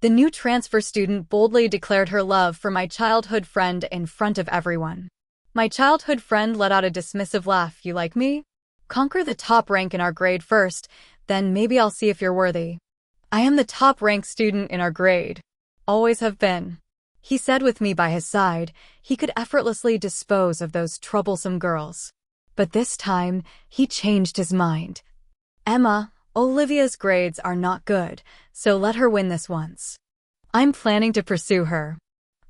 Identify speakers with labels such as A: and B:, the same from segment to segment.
A: The new transfer student boldly declared her love for my childhood friend in front of everyone. My childhood friend let out a dismissive laugh. You like me? Conquer the top rank in our grade first, then maybe I'll see if you're worthy. I am the top-ranked student in our grade. Always have been. He said with me by his side, he could effortlessly dispose of those troublesome girls. But this time, he changed his mind. Emma, Olivia's grades are not good, so let her win this once. I'm planning to pursue her.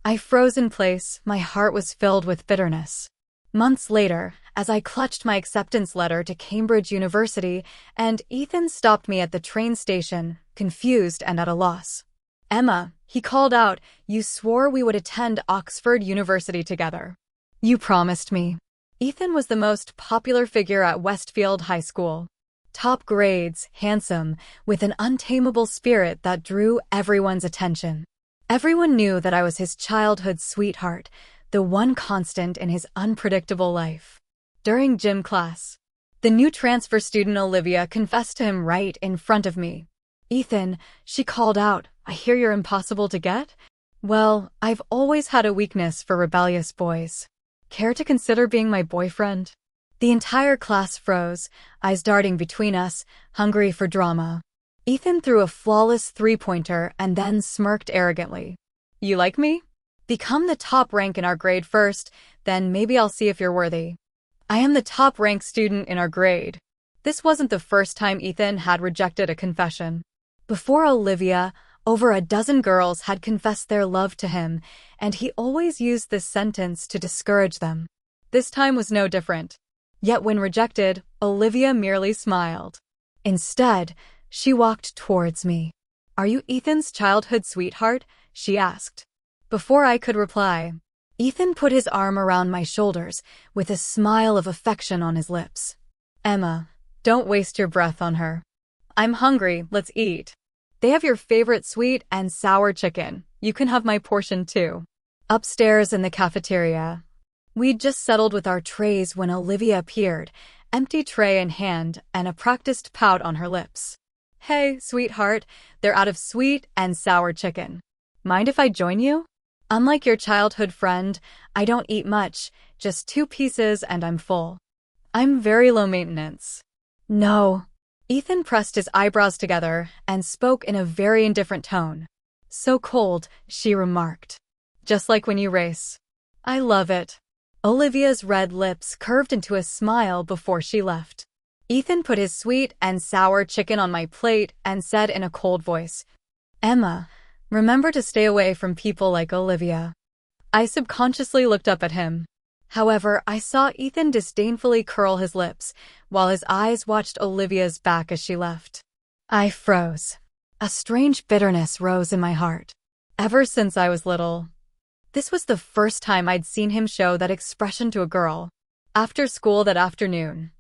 A: I froze in place, my heart was filled with bitterness. Months later, as I clutched my acceptance letter to Cambridge University, and Ethan stopped me at the train station, confused and at a loss. Emma, he called out, you swore we would attend Oxford University together. You promised me. Ethan was the most popular figure at Westfield High School. Top grades, handsome, with an untamable spirit that drew everyone's attention. Everyone knew that I was his childhood sweetheart, the one constant in his unpredictable life. During gym class, the new transfer student Olivia confessed to him right in front of me. Ethan, she called out, I hear you're impossible to get? Well, I've always had a weakness for rebellious boys. Care to consider being my boyfriend? The entire class froze, eyes darting between us, hungry for drama. Ethan threw a flawless three-pointer and then smirked arrogantly. You like me? Become the top rank in our grade first, then maybe I'll see if you're worthy. I am the top-ranked student in our grade. This wasn't the first time Ethan had rejected a confession. Before Olivia, over a dozen girls had confessed their love to him, and he always used this sentence to discourage them. This time was no different. Yet when rejected, Olivia merely smiled. Instead, she walked towards me. Are you Ethan's childhood sweetheart? She asked. Before I could reply, Ethan put his arm around my shoulders with a smile of affection on his lips. Emma, don't waste your breath on her. I'm hungry, let's eat. They have your favorite sweet and sour chicken. You can have my portion too. Upstairs in the cafeteria, we'd just settled with our trays when Olivia appeared, empty tray in hand and a practiced pout on her lips. Hey, sweetheart, they're out of sweet and sour chicken. Mind if I join you? Unlike your childhood friend, I don't eat much, just 2 pieces and I'm full. I'm very low maintenance. No. Ethan pressed his eyebrows together and spoke in a very indifferent tone. So cold, she remarked. Just like when you race. I love it. Olivia's red lips curved into a smile before she left. Ethan put his sweet and sour chicken on my plate and said in a cold voice, Emma, remember to stay away from people like Olivia. I subconsciously looked up at him. However, I saw Ethan disdainfully curl his lips, while his eyes watched Olivia's back as she left. I froze. A strange bitterness rose in my heart. Ever since I was little, this was the first time I'd seen him show that expression to a girl. After school that afternoon,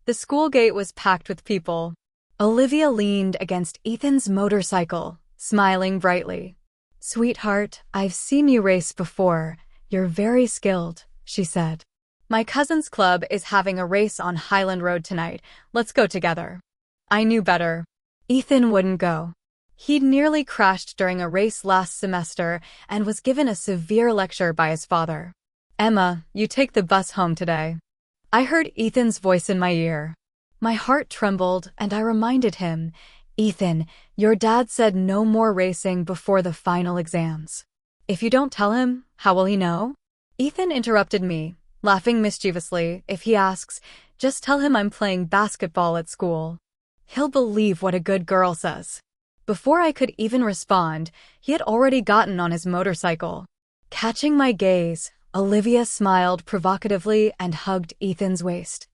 A: the school gate was packed with people. Olivia leaned against Ethan's motorcycle, smiling brightly. Sweetheart, I've seen you race before. You're very skilled, she said. My cousin's club is having a race on Highland Road tonight. Let's go together. I knew better. Ethan wouldn't go. He'd nearly crashed during a race last semester and was given a severe lecture by his father. Emma, you take the bus home today. I heard Ethan's voice in my ear. My heart trembled and I reminded him, Ethan, your dad said no more racing before the final exams. If you don't tell him, how will he know? Ethan interrupted me, laughing mischievously. If he asks, just tell him I'm playing basketball at school. He'll believe what a good girl says. Before I could even respond, he had already gotten on his motorcycle. Catching my gaze, Olivia smiled provocatively and hugged Ethan's waist.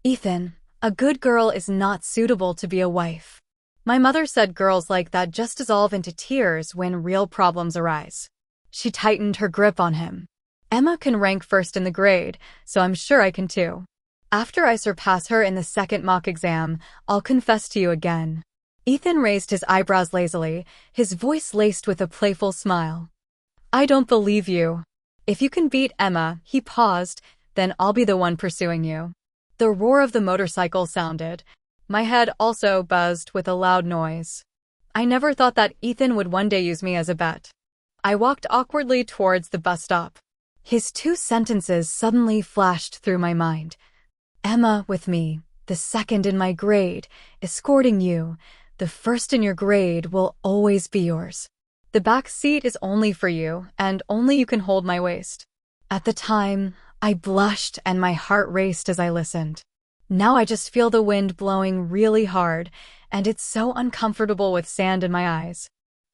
A: Ethan, a good girl is not suitable to be a wife. My mother said girls like that just dissolve into tears when real problems arise. She tightened her grip on him. Emma can rank first in the grade, so I'm sure I can too. After I surpass her in the second mock exam, I'll confess to you again. Ethan raised his eyebrows lazily, his voice laced with a playful smile. I don't believe you. If you can beat Emma, he paused, then I'll be the one pursuing you. The roar of the motorcycle sounded. My head also buzzed with a loud noise. I never thought that Ethan would one day use me as a bet. I walked awkwardly towards the bus stop. His two sentences suddenly flashed through my mind. Emma with me, the second in my grade, escorting you. The first in your grade will always be yours. The back seat is only for you, and only you can hold my waist. At the time, I blushed and my heart raced as I listened. Now I just feel the wind blowing really hard, and it's so uncomfortable with sand in my eyes.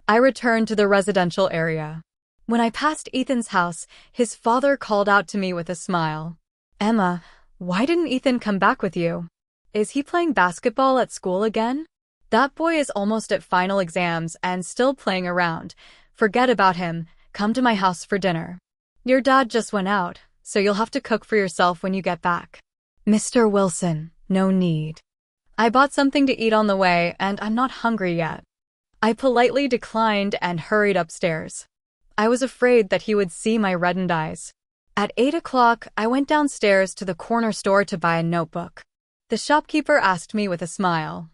A: I returned to the residential area. When I passed Ethan's house, his father called out to me with a smile. Emma, why didn't Ethan come back with you? Is he playing basketball at school again? That boy is almost at final exams and still playing around. Forget about him. Come to my house for dinner. Your dad just went out, so you'll have to cook for yourself when you get back. Mr. Wilson, no need. I bought something to eat on the way, and I'm not hungry yet. I politely declined and hurried upstairs. I was afraid that he would see my reddened eyes. At 8 o'clock, I went downstairs to the corner store to buy a notebook. The shopkeeper asked me with a smile.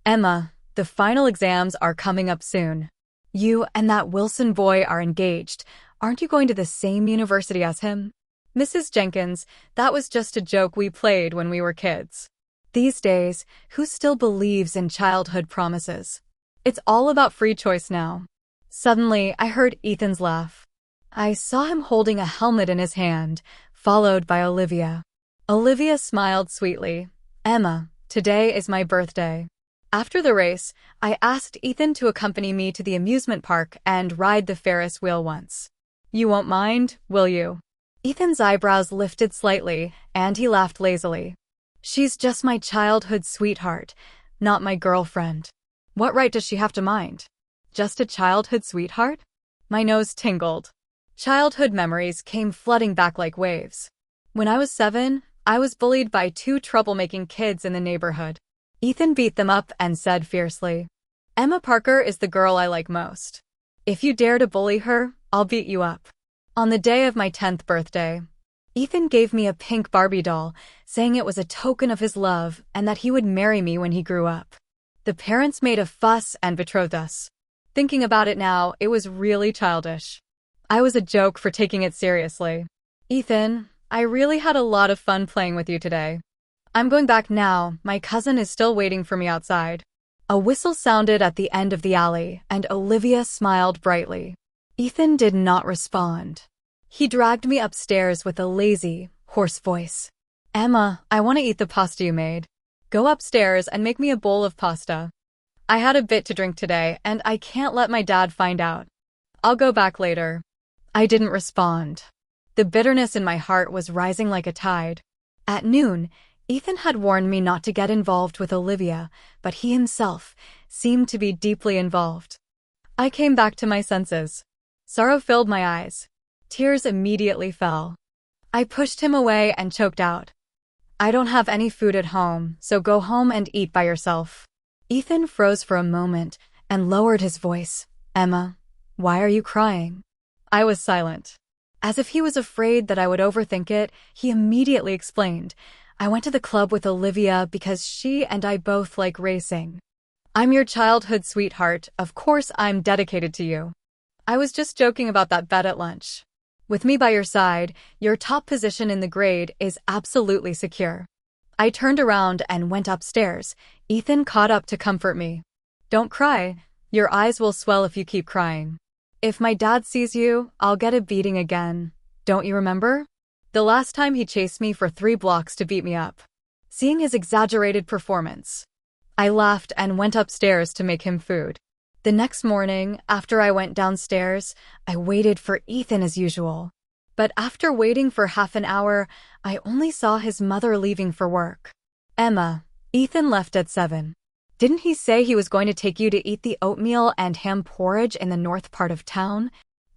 A: Emma, the final exams are coming up soon. You and that Wilson boy are engaged. Aren't you going to the same university as him? Mrs. Jenkins, that was just a joke we played when we were kids. These days, who still believes in childhood promises? It's all about free choice now. Suddenly, I heard Ethan's laugh. I saw him holding a helmet in his hand, followed by Olivia. Olivia smiled sweetly. Emma, today is my birthday. After the race, I asked Ethan to accompany me to the amusement park and ride the Ferris wheel once. You won't mind, will you? Ethan's eyebrows lifted slightly, and he laughed lazily. She's just my childhood sweetheart, not my girlfriend. What right does she have to mind? Just a childhood sweetheart? My nose tingled. Childhood memories came flooding back like waves. When I was 7, I was bullied by 2 troublemaking kids in the neighborhood. Ethan beat them up and said fiercely, Emma Parker is the girl I like most. If you dare to bully her, I'll beat you up. On the day of my 10th birthday, Ethan gave me a pink Barbie doll, saying it was a token of his love and that he would marry me when he grew up. The parents made a fuss and betrothed us. Thinking about it now, it was really childish. I was a joke for taking it seriously. Ethan, I really had a lot of fun playing with you today. I'm going back now. My cousin is still waiting for me outside. A whistle sounded at the end of the alley, and Olivia smiled brightly. Ethan did not respond. He dragged me upstairs with a lazy, hoarse voice. Emma, I want to eat the pasta you made. Go upstairs and make me a bowl of pasta. I had a bit to drink today, and I can't let my dad find out. I'll go back later. I didn't respond. The bitterness in my heart was rising like a tide. At noon, Ethan had warned me not to get involved with Olivia, but he himself seemed to be deeply involved. I came back to my senses. Sorrow filled my eyes. Tears immediately fell. I pushed him away and choked out. I don't have any food at home, so go home and eat by yourself. Ethan froze for a moment and lowered his voice. Emma, why are you crying? I was silent. As if he was afraid that I would overthink it, he immediately explained. I went to the club with Olivia because she and I both like racing. I'm your childhood sweetheart. Of course I'm dedicated to you. I was just joking about that bet at lunch. With me by your side, your top position in the grade is absolutely secure. I turned around and went upstairs. Ethan caught up to comfort me. Don't cry. Your eyes will swell if you keep crying. If my dad sees you, I'll get a beating again. Don't you remember? The last time he chased me for 3 blocks to beat me up. Seeing his exaggerated performance, I laughed and went upstairs to make him food. The next morning, after I went downstairs, I waited for Ethan as usual. But after waiting for half an hour, I only saw his mother leaving for work. Emma, Ethan left at 7. Didn't he say he was going to take you to eat the oatmeal and ham porridge in the north part of town?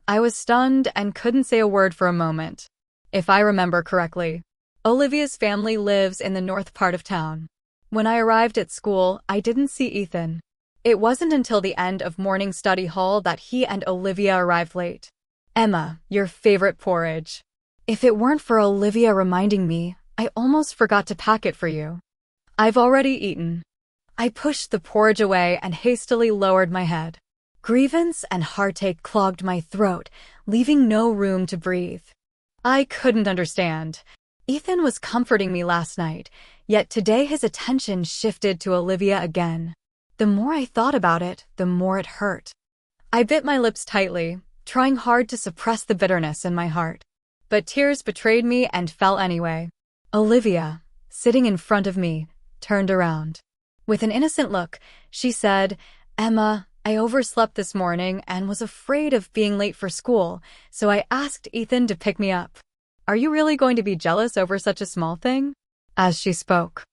A: I was stunned and couldn't say a word for a moment. If I remember correctly, Olivia's family lives in the north part of town. When I arrived at school, I didn't see Ethan. It wasn't until the end of morning study hall that he and Olivia arrived late. Emma, your favorite porridge. If it weren't for Olivia reminding me, I almost forgot to pack it for you. I've already eaten. I pushed the porridge away and hastily lowered my head. Grievance and heartache clogged my throat, leaving no room to breathe. I couldn't understand. Ethan was comforting me last night, yet today his attention shifted to Olivia again. The more I thought about it, the more it hurt. I bit my lips tightly, trying hard to suppress the bitterness in my heart. But tears betrayed me and fell anyway. Olivia, sitting in front of me, turned around. With an innocent look, she said, "Emma, I overslept this morning and was afraid of being late for school, so I asked Ethan to pick me up. Are you really going to be jealous over such a small thing?" As she spoke,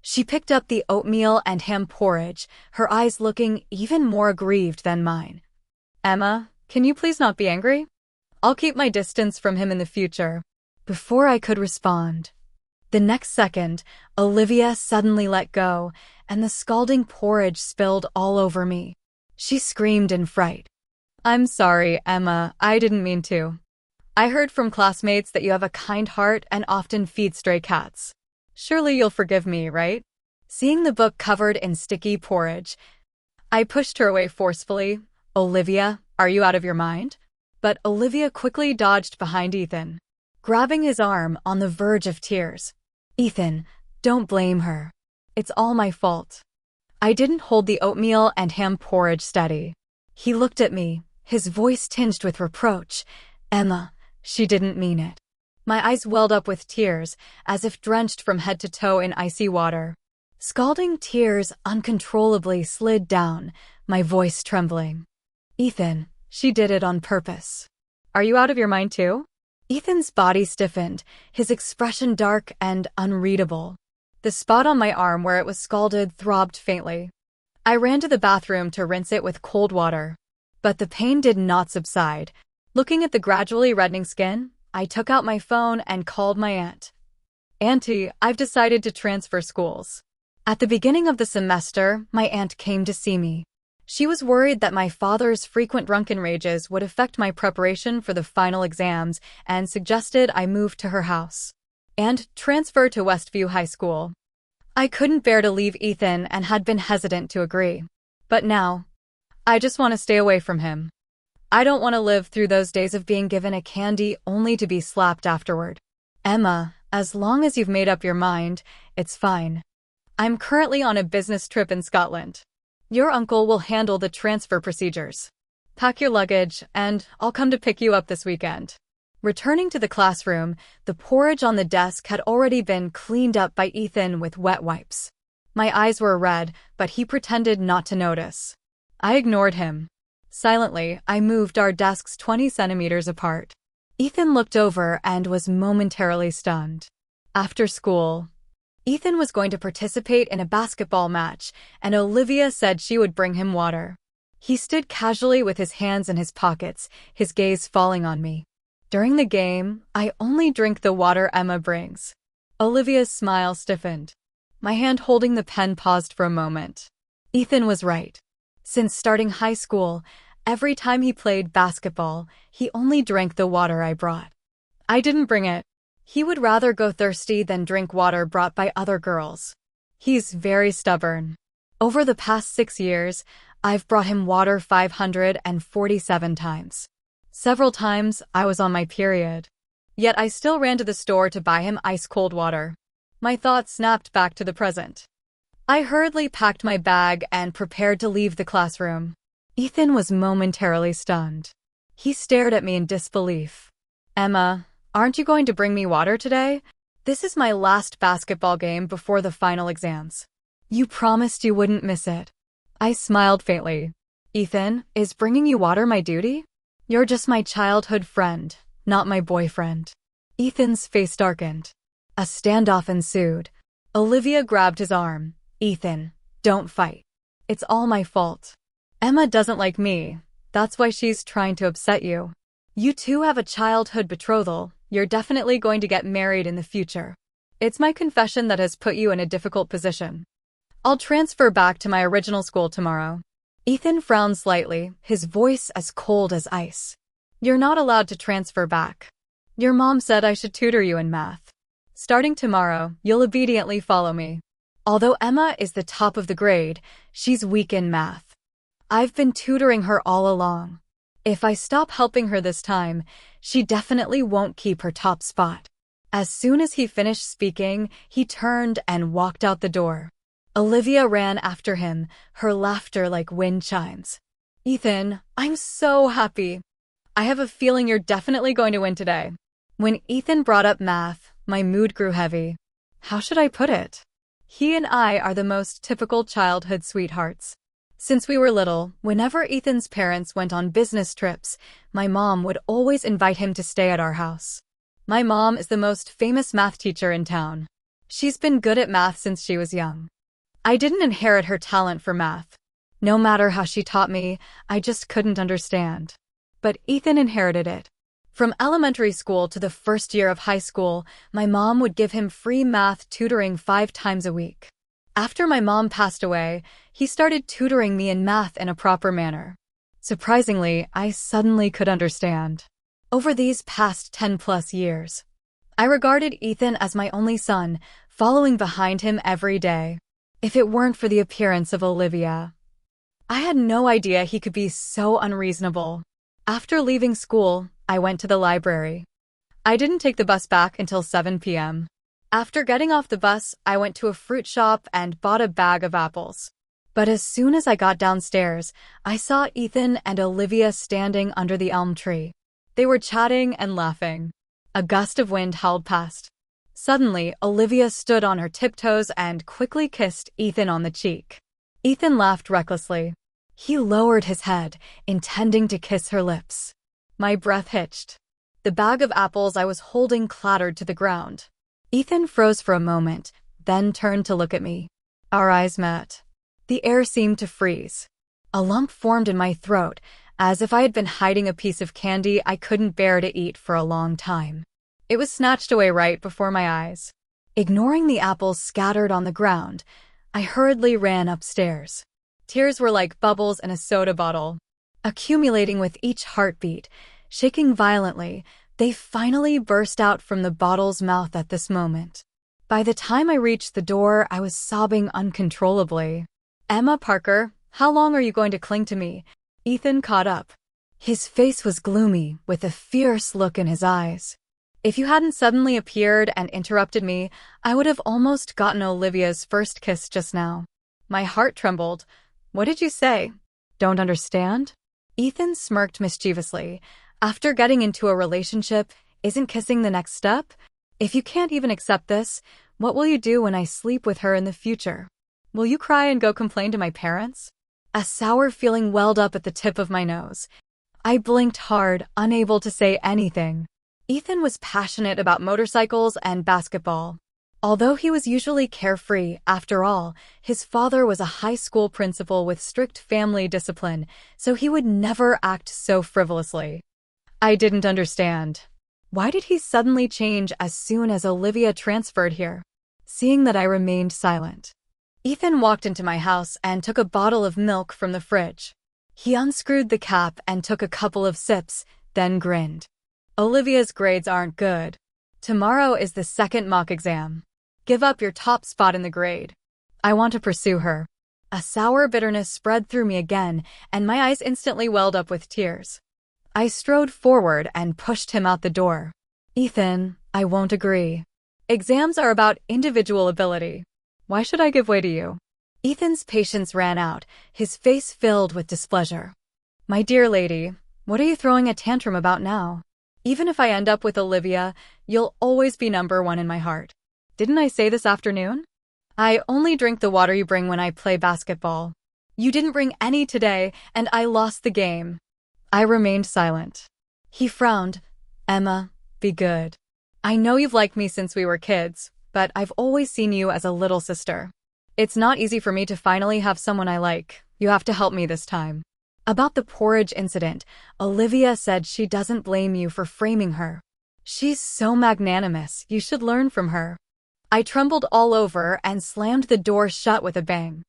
A: she picked up the oatmeal and ham porridge, her eyes looking even more aggrieved than mine. "Emma, can you please not be angry? I'll keep my distance from him in the future." Before I could respond, the next second, Olivia suddenly let go, and the scalding porridge spilled all over me. She screamed in fright. "I'm sorry, Emma, I didn't mean to. I heard from classmates that you have a kind heart and often feed stray cats. Surely you'll forgive me, right?" Seeing the book covered in sticky porridge, I pushed her away forcefully. "Olivia, are you out of your mind?" But Olivia quickly dodged behind Ethan, grabbing his arm on the verge of tears. "Ethan, don't blame her. It's all my fault." I didn't hold the oatmeal and ham porridge steady. He looked at me, his voice tinged with reproach. "Emma, she didn't mean it." My eyes welled up with tears, as if drenched from head to toe in icy water. Scalding tears uncontrollably slid down, my voice trembling. "Ethan, she did it on purpose." "Are you out of your mind too?" Ethan's body stiffened, his expression dark and unreadable. The spot on my arm where it was scalded throbbed faintly. I ran to the bathroom to rinse it with cold water. But the pain did not subside. Looking at the gradually reddening skin, I took out my phone and called my aunt. "Auntie, I've decided to transfer schools." At the beginning of the semester, my aunt came to see me. She was worried that my father's frequent drunken rages would affect my preparation for the final exams and suggested I move to her house and transfer to Westview High School. I couldn't bear to leave Ethan and had been hesitant to agree. But now, I just want to stay away from him. I don't want to live through those days of being given a candy only to be slapped afterward. "Emma, as long as you've made up your mind, it's fine. I'm currently on a business trip in Scotland. Your uncle will handle the transfer procedures. Pack your luggage, and I'll come to pick you up this weekend." Returning to the classroom, the porridge on the desk had already been cleaned up by Ethan with wet wipes. My eyes were red, but he pretended not to notice. I ignored him. Silently, I moved our desks 20 centimeters apart. Ethan looked over and was momentarily stunned. After school, Ethan was going to participate in a basketball match, and Olivia said she would bring him water. He stood casually with his hands in his pockets, his gaze falling on me. "During the game, I only drink the water Emma brings." Olivia's smile stiffened. My hand holding the pen paused for a moment. Ethan was right. Since starting high school, every time he played basketball, he only drank the water I brought. I didn't bring it. He would rather go thirsty than drink water brought by other girls. He's very stubborn. Over the past 6 years, I've brought him water 547 times. Several times, I was on my period. Yet I still ran to the store to buy him ice-cold water. My thoughts snapped back to the present. I hurriedly packed my bag and prepared to leave the classroom. Ethan was momentarily stunned. He stared at me in disbelief. "Emma, aren't you going to bring me water today? This is my last basketball game before the final exams. You promised you wouldn't miss it." I smiled faintly. "Ethan, is bringing you water my duty? You're just my childhood friend, not my boyfriend." Ethan's face darkened. A standoff ensued. Olivia grabbed his arm. "Ethan, don't fight. It's all my fault. Emma doesn't like me. That's why she's trying to upset you. You two have a childhood betrothal. You're definitely going to get married in the future. It's my confession that has put you in a difficult position. I'll transfer back to my original school tomorrow." Ethan frowned slightly, his voice as cold as ice. "You're not allowed to transfer back. Your mom said I should tutor you in math. Starting tomorrow, you'll obediently follow me." Although Emma is the top of the grade, she's weak in math. I've been tutoring her all along. If I stop helping her this time, she definitely won't keep her top spot. As soon as he finished speaking, he turned and walked out the door. Olivia ran after him, her laughter like wind chimes. Ethan, I'm so happy. I have a feeling you're definitely going to win today. When Ethan brought up math, my mood grew heavy. How should I put it? He and I are the most typical childhood sweethearts. Since we were little, whenever Ethan's parents went on business trips, my mom would always invite him to stay at our house. My mom is the most famous math teacher in town. She's been good at math since she was young. I didn't inherit her talent for math. No matter how she taught me, I just couldn't understand. But Ethan inherited it. From elementary school to the first year of high school, my mom would give him free math tutoring 5 times a week. After my mom passed away, he started tutoring me in math in a proper manner. Surprisingly, I suddenly could understand. Over these past 10+ years, I regarded Ethan as my only son, following behind him every day. If it weren't for the appearance of Olivia, I had no idea he could be so unreasonable. After leaving school, I went to the library. I didn't take the bus back until 7 p.m. After getting off the bus, I went to a fruit shop and bought a bag of apples. But as soon as I got downstairs, I saw Ethan and Olivia standing under the elm tree. They were chatting and laughing. A gust of wind howled past. Suddenly, Olivia stood on her tiptoes and quickly kissed Ethan on the cheek. Ethan laughed recklessly. He lowered his head, intending to kiss her lips. My breath hitched. The bag of apples I was holding clattered to the ground. Ethan froze for a moment, then turned to look at me. Our eyes met. The air seemed to freeze. A lump formed in my throat, as if I had been hiding a piece of candy I couldn't bear to eat for a long time. It was snatched away right before my eyes. Ignoring the apples scattered on the ground, I hurriedly ran upstairs. Tears were like bubbles in a soda bottle. Accumulating with each heartbeat, shaking violently, they finally burst out from the bottle's mouth at this moment. By the time I reached the door, I was sobbing uncontrollably. Emma Parker, how long are you going to cling to me? Ethan caught up. His face was gloomy, with a fierce look in his eyes. If you hadn't suddenly appeared and interrupted me, I would have almost gotten Olivia's first kiss just now. My heart trembled. What did you say? Don't understand? Ethan smirked mischievously. After getting into a relationship, isn't kissing the next step? If you can't even accept this, what will you do when I sleep with her in the future? Will you cry and go complain to my parents? A sour feeling welled up at the tip of my nose. I blinked hard, unable to say anything. Ethan was passionate about motorcycles and basketball. Although he was usually carefree, after all, his father was a high school principal with strict family discipline, so he would never act so frivolously. I didn't understand. Why did he suddenly change as soon as Olivia transferred here? Seeing that I remained silent, Ethan walked into my house and took a bottle of milk from the fridge. He unscrewed the cap and took a couple of sips, then grinned. Olivia's grades aren't good. Tomorrow is the second mock exam. Give up your top spot in the grade. I want to pursue her. A sour bitterness spread through me again, and my eyes instantly welled up with tears. I strode forward and pushed him out the door. Ethan, I won't agree. Exams are about individual ability. Why should I give way to you? Ethan's patience ran out, his face filled with displeasure. My dear lady, what are you throwing a tantrum about now? Even if I end up with Olivia, you'll always be number one in my heart. Didn't I say this afternoon? I only drink the water you bring when I play basketball. You didn't bring any today, and I lost the game. I remained silent. He frowned. Emma, be good. I know you've liked me since we were kids, but I've always seen you as a little sister. It's not easy for me to finally have someone I like. You have to help me this time. About the porridge incident, Olivia said she doesn't blame you for framing her. She's so magnanimous, you should learn from her. I trembled all over and slammed the door shut with a bang.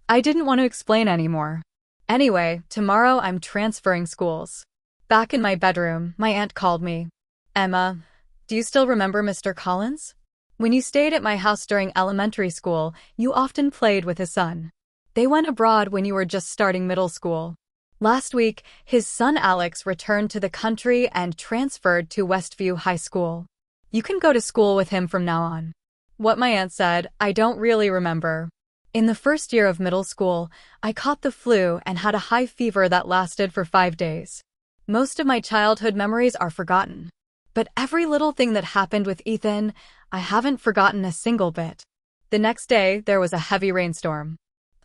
A: I didn't want to explain anymore. Anyway, tomorrow I'm transferring schools. Back in my bedroom, my aunt called me. Emma, do you still remember Mr. Collins? When you stayed at my house during elementary school, you often played with his son. They went abroad when you were just starting middle school. Last week, his son Alex returned to the country and transferred to Westview High School. You can go to school with him from now on. What my aunt said, I don't really remember. In the first year of middle school, I caught the flu and had a high fever that lasted for 5 days. Most of my childhood memories are forgotten. But every little thing that happened with Ethan, I haven't forgotten a single bit. The next day, there was a heavy rainstorm.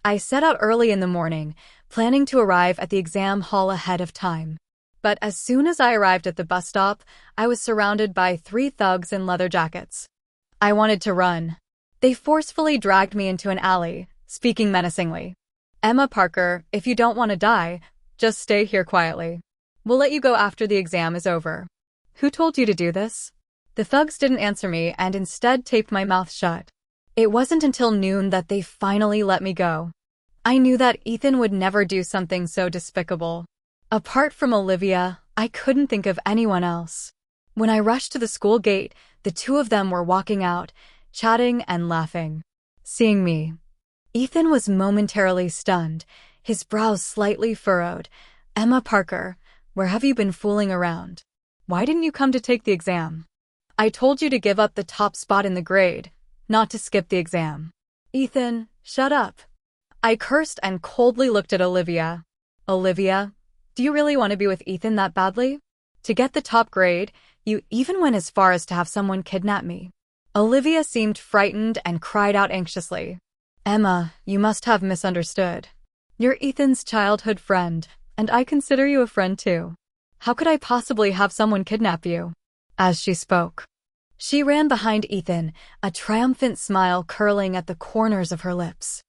A: I set out early in the morning, planning to arrive at the exam hall ahead of time. But as soon as I arrived at the bus stop, I was surrounded by 3 thugs in leather jackets. I wanted to run. They forcefully dragged me into an alley, speaking menacingly. Emma Parker, if you don't want to die, just stay here quietly. We'll let you go after the exam is over. Who told you to do this? The thugs didn't answer me and instead taped my mouth shut. It wasn't until noon that they finally let me go. I knew that Ethan would never do something so despicable. Apart from Olivia, I couldn't think of anyone else. When I rushed to the school gate, the 2 of them were walking out, chatting and laughing. Seeing me, Ethan was momentarily stunned, his brows slightly furrowed. Emma Parker, where have you been fooling around? Why didn't you come to take the exam? I told you to give up the top spot in the grade, not to skip the exam. Ethan, shut up. I cursed and coldly looked at Olivia. Olivia, do you really want to be with Ethan that badly? To get the top grade, you even went as far as to have someone kidnap me. Olivia seemed frightened and cried out anxiously. Emma, you must have misunderstood. You're Ethan's childhood friend, and I consider you a friend too. How could I possibly have someone kidnap you? As she spoke, she ran behind Ethan, a triumphant smile curling at the corners of her lips.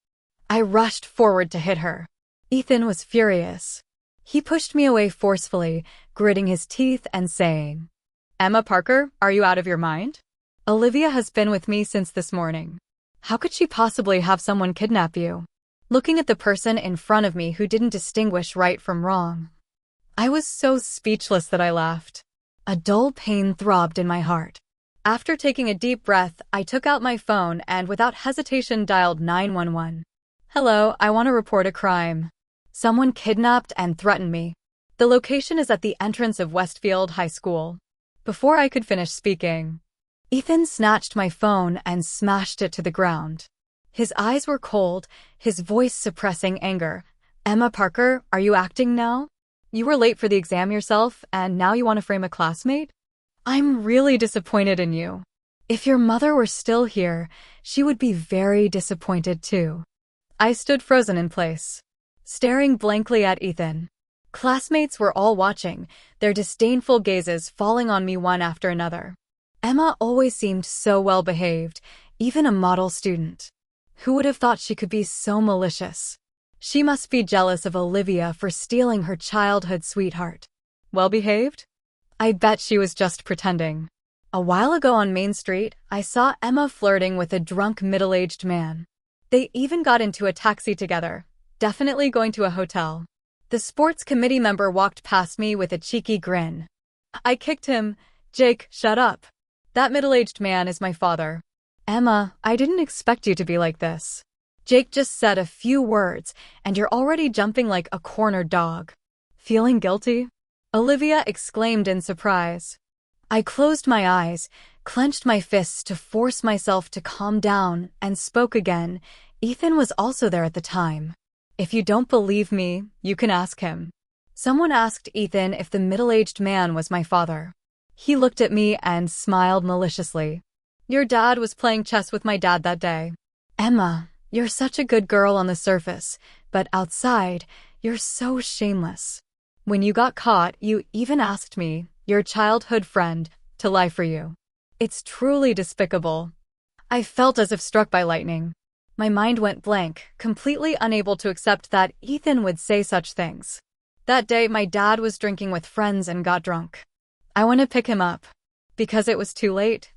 A: I rushed forward to hit her. Ethan was furious. He pushed me away forcefully, gritting his teeth and saying, Emma Parker, are you out of your mind? Olivia has been with me since this morning. How could she possibly have someone kidnap you? Looking at the person in front of me who didn't distinguish right from wrong, I was so speechless that I laughed. A dull pain throbbed in my heart. After taking a deep breath, I took out my phone and without hesitation dialed 911. Hello, I want to report a crime. Someone kidnapped and threatened me. The location is at the entrance of Westfield High School. Before I could finish speaking, Ethan snatched my phone and smashed it to the ground. His eyes were cold, his voice suppressing anger. Emma Parker, are you acting now? You were late for the exam yourself, and now you want to frame a classmate? I'm really disappointed in you. If your mother were still here, she would be very disappointed too. I stood frozen in place, staring blankly at Ethan. Classmates were all watching, their disdainful gazes falling on me one after another. Emma always seemed so well behaved, even a model student. Who would have thought she could be so malicious? She must be jealous of Olivia for stealing her childhood sweetheart. Well behaved? I bet she was just pretending. A while ago on Main Street, I saw Emma flirting with a drunk middle-aged man. They even got into a taxi together, definitely going to a hotel. The sports committee member walked past me with a cheeky grin. I kicked him. Jake, shut up. That middle-aged man is my father. Emma, I didn't expect you to be like this. Jake just said a few words, and you're already jumping like a cornered dog. Feeling guilty? Olivia exclaimed in surprise. I closed my eyes, clenched my fists to force myself to calm down, and spoke again. Ethan was also there at the time. If you don't believe me, you can ask him. Someone asked Ethan if the middle-aged man was my father. He looked at me and smiled maliciously. Your dad was playing chess with my dad that day. Emma, you're such a good girl on the surface, but outside, you're so shameless. When you got caught, you even asked me, your childhood friend, to lie for you. It's truly despicable. I felt as if struck by lightning. My mind went blank, completely unable to accept that Ethan would say such things. That day, my dad was drinking with friends and got drunk. I went to pick him up. Because it was too late.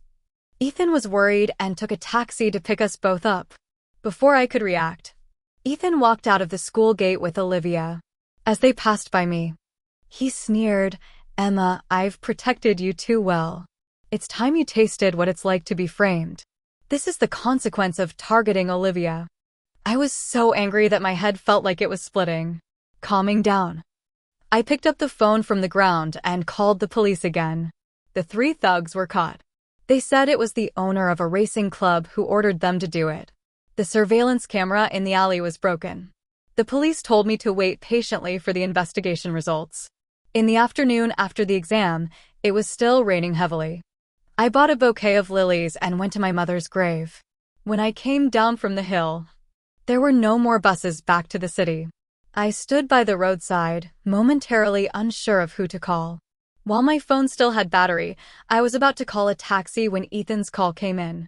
A: Ethan was worried and took a taxi to pick us both up. Before I could react, Ethan walked out of the school gate with Olivia. As they passed by me, he sneered, Emma, I've protected you too well. It's time you tasted what it's like to be framed. This is the consequence of targeting Olivia. I was so angry that my head felt like it was splitting. Calming down, I picked up the phone from the ground and called the police again. The 3 thugs were caught. They said it was the owner of a racing club who ordered them to do it. The surveillance camera in the alley was broken. The police told me to wait patiently for the investigation results. In the afternoon after the exam, it was still raining heavily. I bought a bouquet of lilies and went to my mother's grave. When I came down from the hill, there were no more buses back to the city. I stood by the roadside, momentarily unsure of who to call. While my phone still had battery, I was about to call a taxi when Ethan's call came in.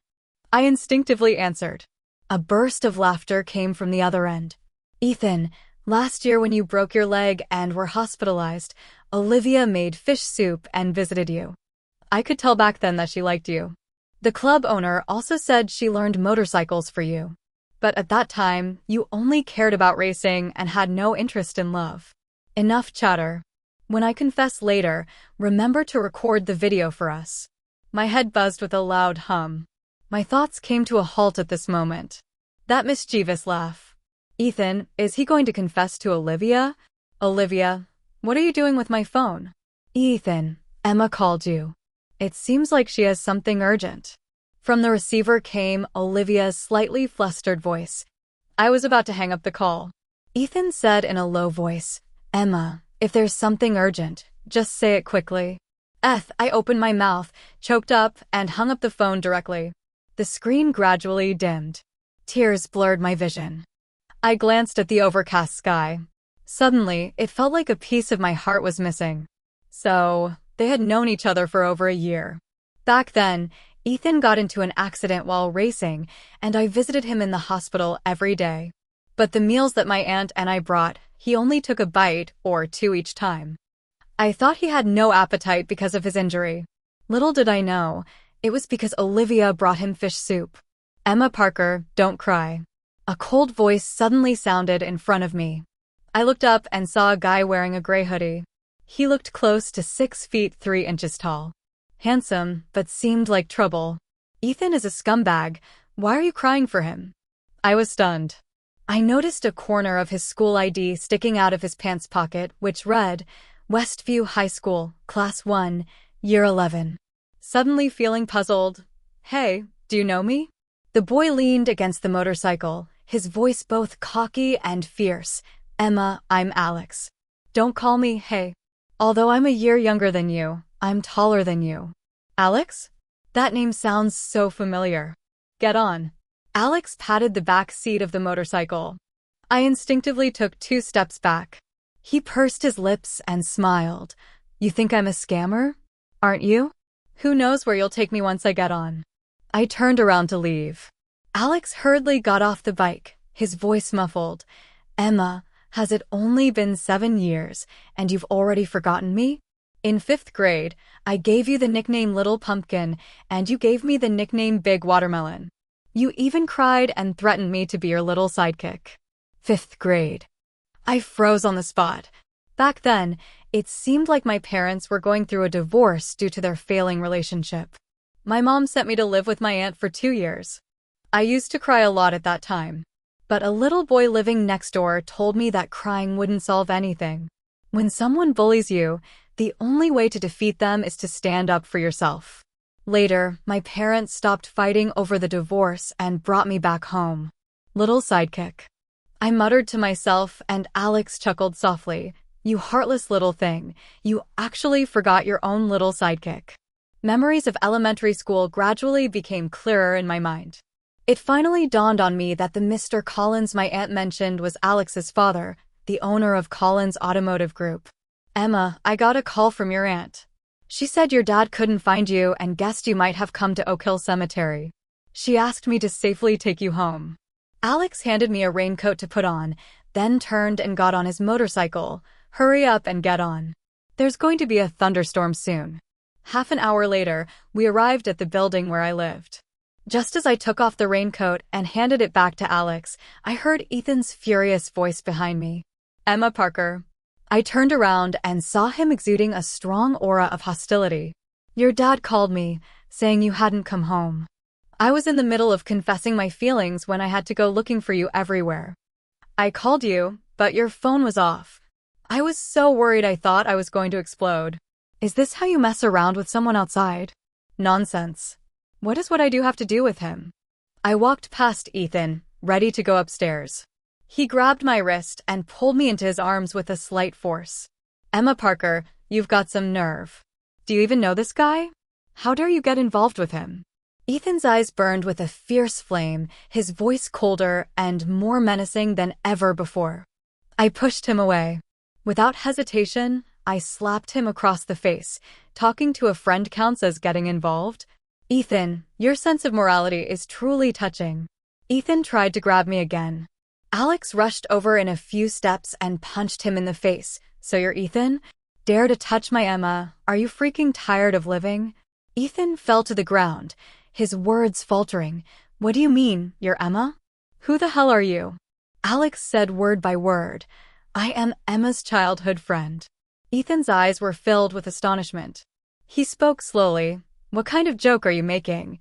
A: I instinctively answered. A burst of laughter came from the other end. Ethan, last year when you broke your leg and were hospitalized, Olivia made fish soup and visited you. I could tell back then that she liked you. The club owner also said she learned motorcycles for you. But at that time, you only cared about racing and had no interest in love. Enough chatter. When I confess later, remember to record the video for us. My head buzzed with a loud hum. My thoughts came to a halt at this moment. That mischievous laugh. Ethan, is he going to confess to Olivia? Olivia, what are you doing with my phone? Ethan, Emma called you. It seems like she has something urgent. From the receiver came Olivia's slightly flustered voice. I was about to hang up the call. Ethan said in a low voice, Emma, if there's something urgent, just say it quickly. I opened my mouth, choked up, and hung up the phone directly. The screen gradually dimmed. Tears blurred my vision. I glanced at the overcast sky. Suddenly, it felt like a piece of my heart was missing. So, they had known each other for over a year. Back then, Ethan got into an accident while racing, and I visited him in the hospital every day. But the meals that my aunt and I brought, he only took a bite or 2 each time. I thought he had no appetite because of his injury. Little did I know, it was because Olivia brought him fish soup. Emma Parker, don't cry. A cold voice suddenly sounded in front of me. I looked up and saw a guy wearing a gray hoodie. He looked close to 6 feet 3 inches tall. Handsome, but seemed like trouble. Ethan is a scumbag. Why are you crying for him? I was stunned. I noticed a corner of his school ID sticking out of his pants pocket, which read, Westview High School, Class 1, Year 11. Suddenly feeling puzzled, Hey, do you know me? The boy leaned against the motorcycle, his voice both cocky and fierce. Emma, I'm Alex. Don't call me hey. Although I'm a year younger than you, I'm taller than you. Alex? That name sounds so familiar. Get on. Alex patted the back seat of the motorcycle. I instinctively took 2 steps back. He pursed his lips and smiled. You think I'm a scammer? Aren't you? Who knows where you'll take me once I get on. I turned around to leave. Alex hurriedly got off the bike, his voice muffled. Emma, has it only been 7 years, and you've already forgotten me? In 5th grade, I gave you the nickname Little Pumpkin, and you gave me the nickname Big Watermelon. You even cried and threatened me to be your little sidekick. 5th grade. I froze on the spot. Back then, it seemed like my parents were going through a divorce due to their failing relationship. My mom sent me to live with my aunt for 2 years. I used to cry a lot at that time. But a little boy living next door told me that crying wouldn't solve anything. When someone bullies you, the only way to defeat them is to stand up for yourself. Later, my parents stopped fighting over the divorce and brought me back home. Little sidekick. I muttered to myself, and Alex chuckled softly. You heartless little thing, you actually forgot your own little sidekick. Memories of elementary school gradually became clearer in my mind. It finally dawned on me that the Mr. Collins my aunt mentioned was Alex's father, the owner of Collins Automotive Group. Emma, I got a call from your aunt. She said your dad couldn't find you and guessed you might have come to Oak Hill Cemetery. She asked me to safely take you home. Alex handed me a raincoat to put on, then turned and got on his motorcycle. Hurry up and get on. There's going to be a thunderstorm soon. Half an hour later, we arrived at the building where I lived. Just as I took off the raincoat and handed it back to Alex, I heard Ethan's furious voice behind me. Emma Parker. I turned around and saw him exuding a strong aura of hostility. Your dad called me, saying you hadn't come home. I was in the middle of confessing my feelings when I had to go looking for you everywhere. I called you, but your phone was off. I was so worried I thought I was going to explode. Is this how you mess around with someone outside? Nonsense. What does what I do have to do with him? I walked past Ethan, ready to go upstairs. He grabbed my wrist and pulled me into his arms with a slight force. Emma Parker, you've got some nerve. Do you even know this guy? How dare you get involved with him? Ethan's eyes burned with a fierce flame, his voice colder and more menacing than ever before. I pushed him away. Without hesitation, I slapped him across the face. Talking to a friend counts as getting involved? Ethan, your sense of morality is truly touching. Ethan tried to grab me again. Alex rushed over in a few steps and punched him in the face. So you're Ethan? Dare to touch my Emma? Are you freaking tired of living? Ethan fell to the ground, his words faltering. What do you mean, you're Emma? Who the hell are you? Alex said word by word. I am Emma's childhood friend. Ethan's eyes were filled with astonishment. He spoke slowly. What kind of joke are you making?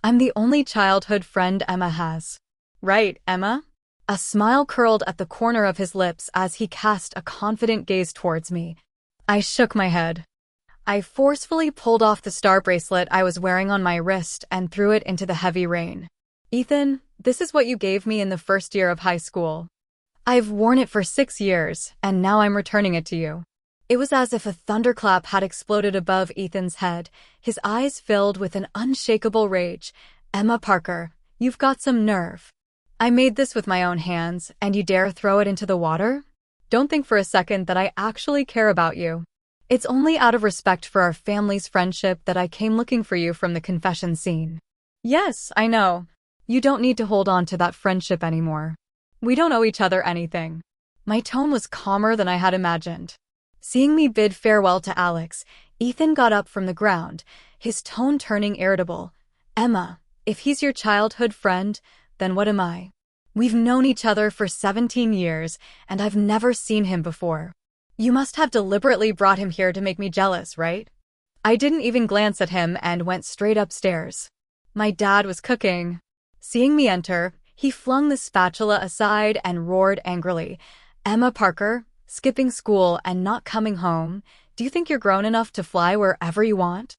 A: I'm the only childhood friend Emma has. Right, Emma? A smile curled at the corner of his lips as he cast a confident gaze towards me. I shook my head. I forcefully pulled off the star bracelet I was wearing on my wrist and threw it into the heavy rain. Ethan, this is what you gave me in the first year of high school. I've worn it for 6 years, and now I'm returning it to you. It was as if a thunderclap had exploded above Ethan's head, his eyes filled with an unshakable rage. Emma Parker, you've got some nerve. I made this with my own hands, and you dare throw it into the water? Don't think for a second that I actually care about you. It's only out of respect for our family's friendship that I came looking for you from the confession scene. Yes, I know. You don't need to hold on to that friendship anymore. We don't owe each other anything. My tone was calmer than I had imagined. Seeing me bid farewell to Alex, Ethan got up from the ground, his tone turning irritable. Emma, if he's your childhood friend, then what am I? We've known each other for 17 years, and I've never seen him before. You must have deliberately brought him here to make me jealous, right? I didn't even glance at him and went straight upstairs. My dad was cooking. Seeing me enter, he flung the spatula aside and roared angrily. Emma Parker, skipping school and not coming home, do you think you're grown enough to fly wherever you want?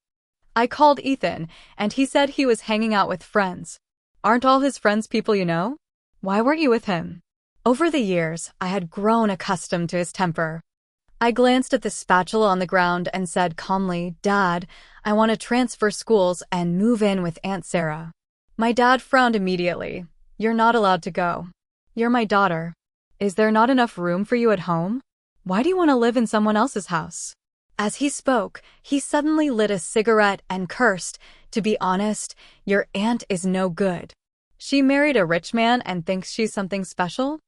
A: I called Ethan, and he said he was hanging out with friends. Aren't all his friends people you know? Why weren't you with him? Over the years, I had grown accustomed to his temper. I glanced at the spatula on the ground and said calmly, Dad, I want to transfer schools and move in with Aunt Sarah. My dad frowned immediately. You're not allowed to go. You're my daughter. Is there not enough room for you at home? Why do you want to live in someone else's house? As he spoke, he suddenly lit a cigarette and cursed. To be honest, your aunt is no good. She married a rich man and thinks she's something special?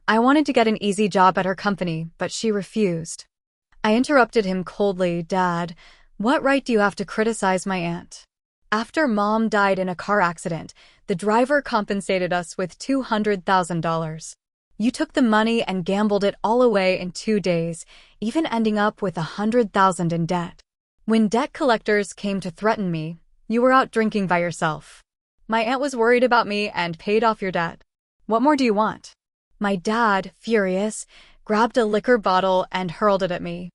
A: I wanted to get an easy job at her company, but she refused. I interrupted him coldly, Dad, what right do you have to criticize my aunt? After Mom died in a car accident, the driver compensated us with $200,000. You took the money and gambled it all away in 2 days, even ending up with $100,000 in debt. When debt collectors came to threaten me, you were out drinking by yourself. My aunt was worried about me and paid off your debt. What more do you want? My dad, furious, grabbed a liquor bottle and hurled it at me.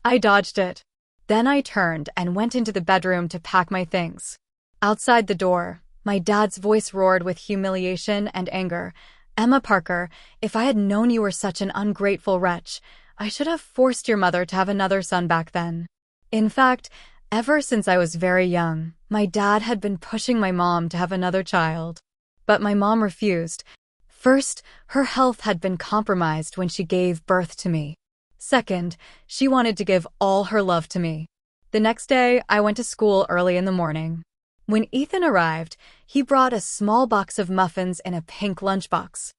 A: I dodged it. Then I turned and went into the bedroom to pack my things. Outside the door, my dad's voice roared with humiliation and anger. Emma Parker, if I had known you were such an ungrateful wretch, I should have forced your mother to have another son back then. In fact, ever since I was very young, my dad had been pushing my mom to have another child. But my mom refused. First, her health had been compromised when she gave birth to me. Second, she wanted to give all her love to me. The next day, I went to school early in the morning. When Ethan arrived, he brought a small box of muffins in a pink lunchbox.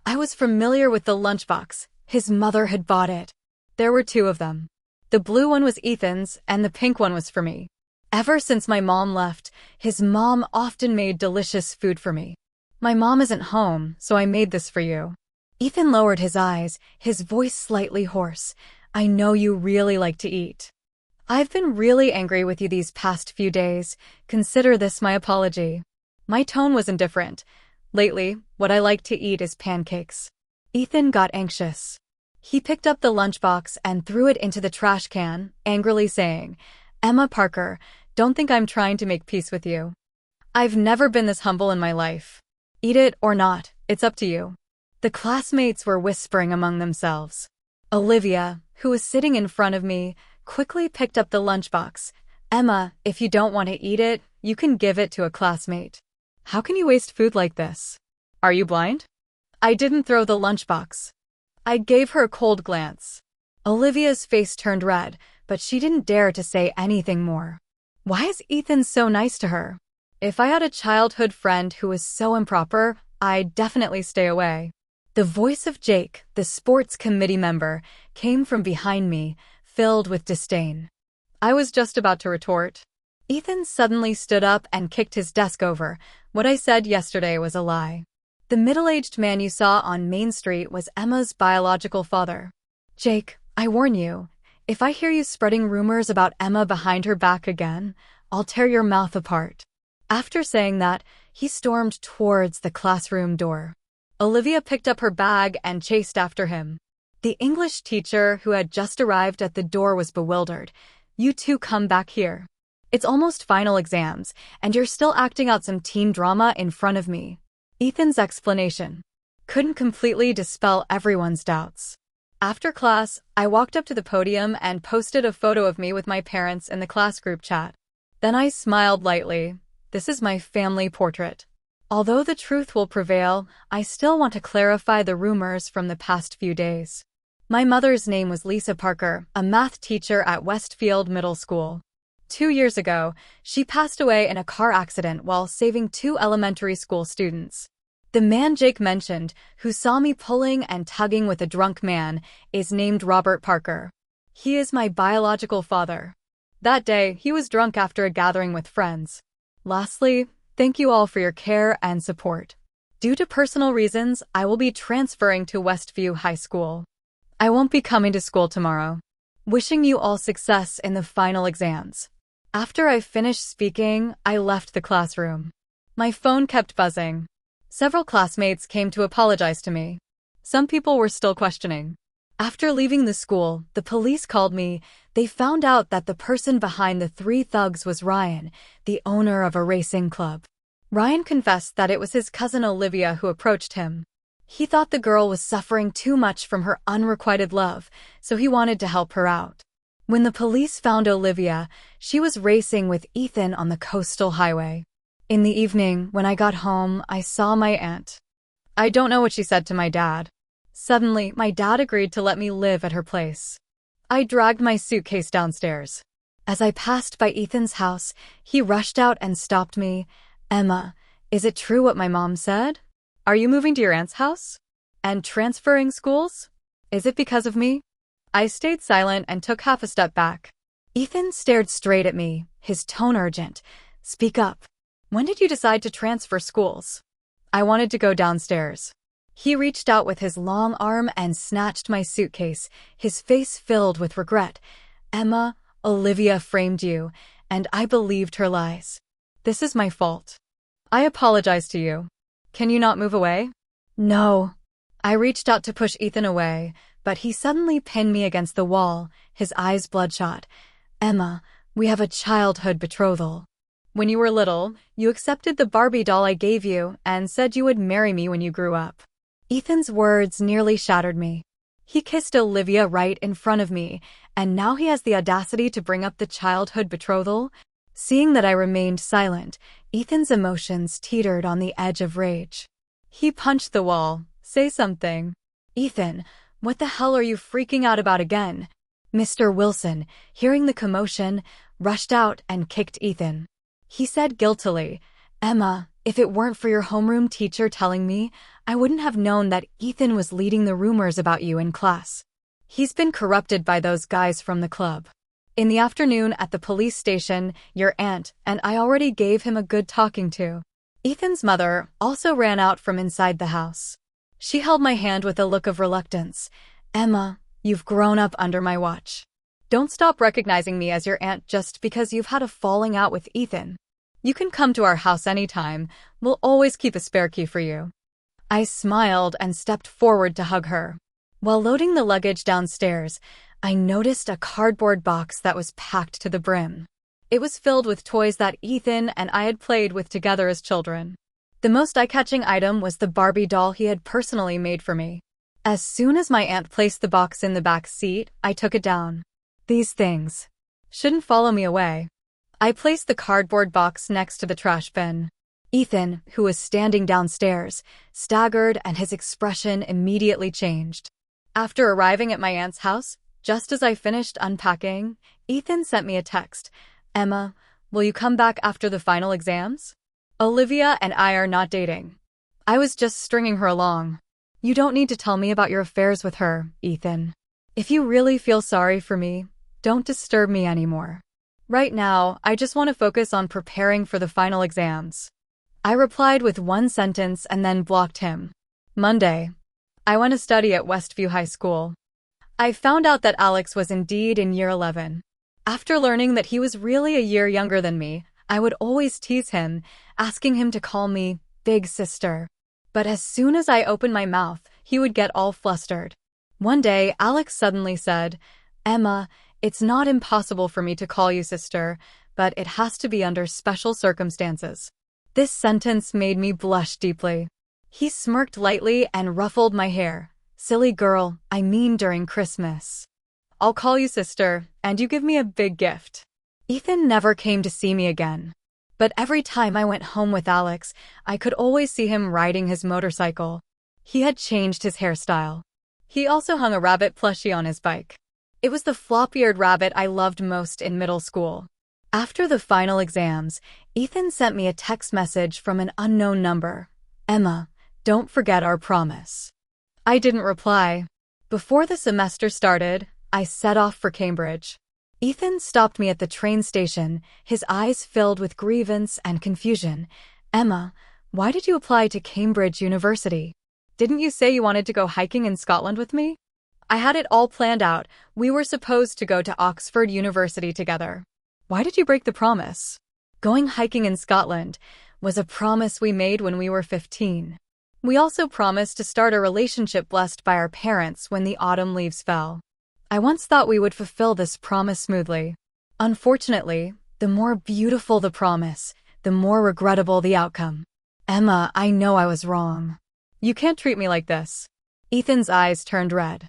A: I was familiar with the lunchbox. His mother had bought it. There were 2 of them. The blue one was Ethan's, and the pink one was for me. Ever since my mom left, his mom often made delicious food for me. My mom isn't home, so I made this for you. Ethan lowered his eyes, his voice slightly hoarse. I know you really like to eat. I've been really angry with you these past few days. Consider this my apology. My tone was indifferent. Lately, what I like to eat is pancakes. Ethan got anxious. He picked up the lunchbox and threw it into the trash can, angrily saying, "Emma Parker, don't think I'm trying to make peace with you. I've never been this humble in my life. Eat it or not, it's up to you." The classmates were whispering among themselves. Olivia, who was sitting in front of me, quickly picked up the lunchbox. "Emma, if you don't want to eat it, you can give it to a classmate. How can you waste food like this? Are you blind?" I didn't throw the lunchbox. I gave her a cold glance. Olivia's face turned red, but she didn't dare to say anything more. Why is Ethan so nice to her? If I had a childhood friend who was so improper, I'd definitely stay away. The voice of Jake, the sports committee member, came from behind me, filled with disdain. I was just about to retort. Ethan suddenly stood up and kicked his desk over. What I said yesterday was a lie. The middle-aged man you saw on Main Street was Emma's biological father. Jake, I warn you, if I hear you spreading rumors about Emma behind her back again, I'll tear your mouth apart. After saying that, he stormed towards the classroom door. Olivia picked up her bag and chased after him. The English teacher who had just arrived at the door was bewildered. "You two come back here. It's almost final exams, and you're still acting out some teen drama in front of me." Ethan's explanation couldn't completely dispel everyone's doubts. After class, I walked up to the podium and posted a photo of me with my parents in the class group chat. Then I smiled lightly. This is my family portrait. Although the truth will prevail, I still want to clarify the rumors from the past few days. My mother's name was Lisa Parker, a math teacher at Westfield Middle School. 2 years ago, she passed away in a car accident while saving 2 elementary school students. The man Jake mentioned, who saw me pulling and tugging with a drunk man, is named Robert Parker. He is my biological father. That day, he was drunk after a gathering with friends. Lastly, thank you all for your care and support. Due to personal reasons, I will be transferring to Westview High School. I won't be coming to school tomorrow. Wishing you all success in the final exams. After I finished speaking, I left the classroom. My phone kept buzzing. Several classmates came to apologize to me. Some people were still questioning. After leaving the school, the police called me. They found out that the person behind the 3 thugs was Ryan, the owner of a racing club. Ryan confessed that it was his cousin Olivia who approached him. He thought the girl was suffering too much from her unrequited love, so he wanted to help her out. When the police found Olivia, she was racing with Ethan on the coastal highway. In the evening, when I got home, I saw my aunt. I don't know what she said to my dad. Suddenly, my dad agreed to let me live at her place. I dragged my suitcase downstairs. As I passed by Ethan's house, he rushed out and stopped me. "Emma, is it true what my mom said? Are you moving to your aunt's house? And transferring schools? Is it because of me?" I stayed silent and took half a step back. Ethan stared straight at me, his tone urgent. "Speak up. When did you decide to transfer schools?" I wanted to go downstairs. He reached out with his long arm and snatched my suitcase, his face filled with regret. "Emma, Olivia framed you, and I believed her lies. This is my fault. I apologize to you. Can you not move away?" "No." I reached out to push Ethan away, but he suddenly pinned me against the wall, his eyes bloodshot. "Emma, we have a childhood betrothal. When you were little, you accepted the Barbie doll I gave you and said you would marry me when you grew up." Ethan's words nearly shattered me. He kissed Olivia right in front of me, and now he has the audacity to bring up the childhood betrothal? Seeing that I remained silent, Ethan's emotions teetered on the edge of rage. He punched the wall. "Say something." "Ethan, what the hell are you freaking out about again?" Mr. Wilson, hearing the commotion, rushed out and kicked Ethan. He said guiltily, "Emma, if it weren't for your homeroom teacher telling me, I wouldn't have known that Ethan was leading the rumors about you in class. He's been corrupted by those guys from the club. In the afternoon at the police station, your aunt and I already gave him a good talking to." Ethan's mother also ran out from inside the house. She held my hand with a look of reluctance. "Emma, you've grown up under my watch. Don't stop recognizing me as your aunt just because you've had a falling out with Ethan." You can come to our house anytime. We'll always keep a spare key for you. I smiled and stepped forward to hug her. While loading the luggage downstairs, I noticed a cardboard box that was packed to the brim. It was filled with toys that Ethan and I had played with together as children. The most eye-catching item was the Barbie doll he had personally made for me. As soon as my aunt placed the box in the back seat, I took it down. These things shouldn't follow me away. I placed the cardboard box next to the trash bin. Ethan, who was standing downstairs, staggered and his expression immediately changed. After arriving at my aunt's house, just as I finished unpacking, Ethan sent me a text. "Emma, will you come back after the final exams? Olivia and I are not dating." I was just stringing her along. "You don't need to tell me about your affairs with her, Ethan. If you really feel sorry for me, don't disturb me anymore. Right now, I just want to focus on preparing for the final exams." I replied with one sentence and then blocked him. Monday. I went to study at Westview High School. I found out that Alex was indeed in year 11. After learning that he was really a year younger than me, I would always tease him, asking him to call me Big Sister. But as soon as I opened my mouth, he would get all flustered. One day, Alex suddenly said, "Emma, it's not impossible for me to call you sister, but it has to be under special circumstances." This sentence made me blush deeply. He smirked lightly and ruffled my hair. "Silly girl, I mean during Christmas. I'll call you sister, and you give me a big gift." Ethan never came to see me again. But every time I went home with Alex, I could always see him riding his motorcycle. He had changed his hairstyle. He also hung a rabbit plushie on his bike. It was the flop-eared rabbit I loved most in middle school. After the final exams, Ethan sent me a text message from an unknown number. "Emma, don't forget our promise." I didn't reply. Before the semester started, I set off for Cambridge. Ethan stopped me at the train station, his eyes filled with grievance and confusion. "Emma, why did you apply to Cambridge University? Didn't you say you wanted to go hiking in Scotland with me?" I had it all planned out. We were supposed to go to Oxford University together. "Why did you break the promise?" Going hiking in Scotland was a promise we made when we were 15. We also promised to start a relationship blessed by our parents when the autumn leaves fell. I once thought we would fulfill this promise smoothly. Unfortunately, the more beautiful the promise, the more regrettable the outcome. "Emma, I know I was wrong. You can't treat me like this." Ethan's eyes turned red.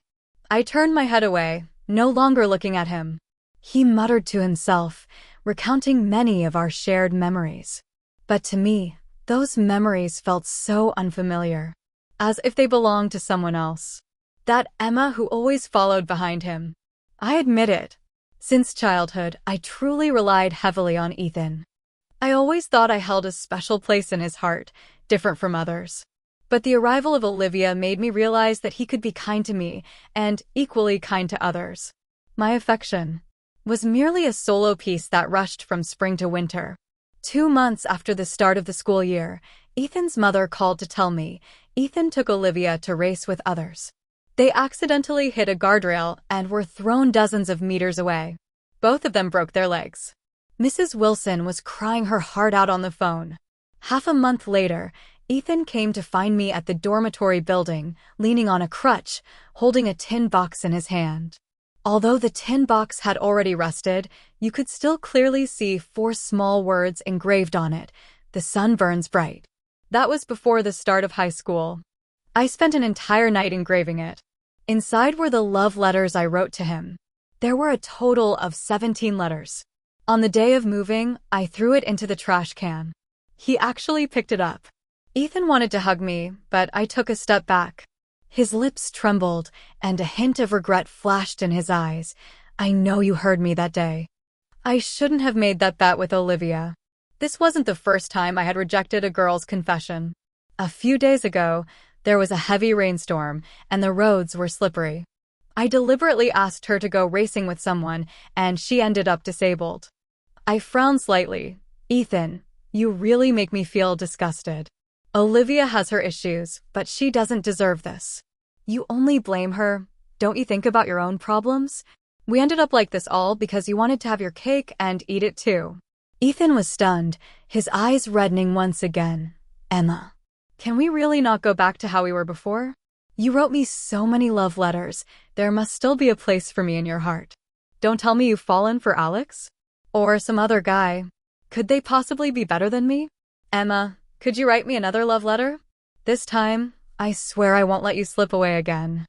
A: I turned my head away, no longer looking at him. He muttered to himself, recounting many of our shared memories. But to me, those memories felt so unfamiliar, as if they belonged to someone else. That Emma who always followed behind him. I admit it. Since childhood, I truly relied heavily on Ethan. I always thought I held a special place in his heart, different from others. But the arrival of Olivia made me realize that he could be kind to me, and equally kind to others. My affection was merely a solo piece that rushed from spring to winter. 2 months after the start of the school year, Ethan's mother called to tell me Ethan took Olivia to race with others. They accidentally hit a guardrail and were thrown dozens of meters away. Both of them broke their legs. Mrs. Wilson was crying her heart out on the phone. Half a month later, Ethan came to find me at the dormitory building, leaning on a crutch, holding a tin box in his hand. Although the tin box had already rusted, you could still clearly see 4 small words engraved on it: "The sun burns bright." That was before the start of high school. I spent an entire night engraving it. Inside were the love letters I wrote to him. There were a total of 17 letters. On the day of moving, I threw it into the trash can. He actually picked it up. Ethan wanted to hug me, but I took a step back. His lips trembled, and a hint of regret flashed in his eyes. "I know you heard me that day. I shouldn't have made that bet with Olivia." This wasn't the first time I had rejected a girl's confession. A few days ago, there was a heavy rainstorm, and the roads were slippery. I deliberately asked her to go racing with someone, and she ended up disabled. I frowned slightly. "Ethan, you really make me feel disgusted. Olivia has her issues, but she doesn't deserve this. You only blame her. Don't you think about your own problems? We ended up like this all because you wanted to have your cake and eat it too." Ethan was stunned, his eyes reddening once again. Emma, can we really not go back to how we were before? You wrote me so many love letters. There must still be a place for me in your heart. Don't tell me you've fallen for Alex? Or some other guy. Could they possibly be better than me? Emma, could you write me another love letter? This time, I swear I won't let you slip away again.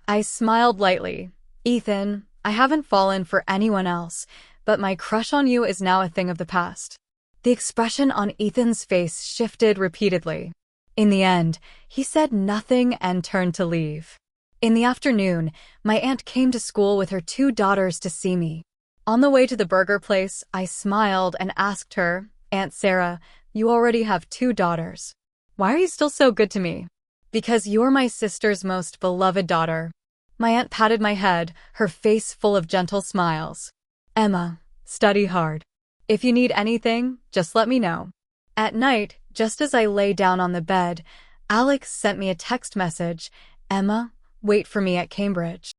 A: I smiled lightly. Ethan, I haven't fallen for anyone else, but my crush on you is now a thing of the past. The expression on Ethan's face shifted repeatedly. In the end, he said nothing and turned to leave. In the afternoon, my aunt came to school with her 2 daughters to see me. On the way to the burger place, I smiled and asked her, Aunt Sarah, you already have 2 daughters. Why are you still so good to me? Because you're my sister's most beloved daughter. My aunt patted my head, her face full of gentle smiles. Emma, study hard. If you need anything, just let me know. At night, just as I lay down on the bed, Alex sent me a text message. Emma, wait for me at Cambridge.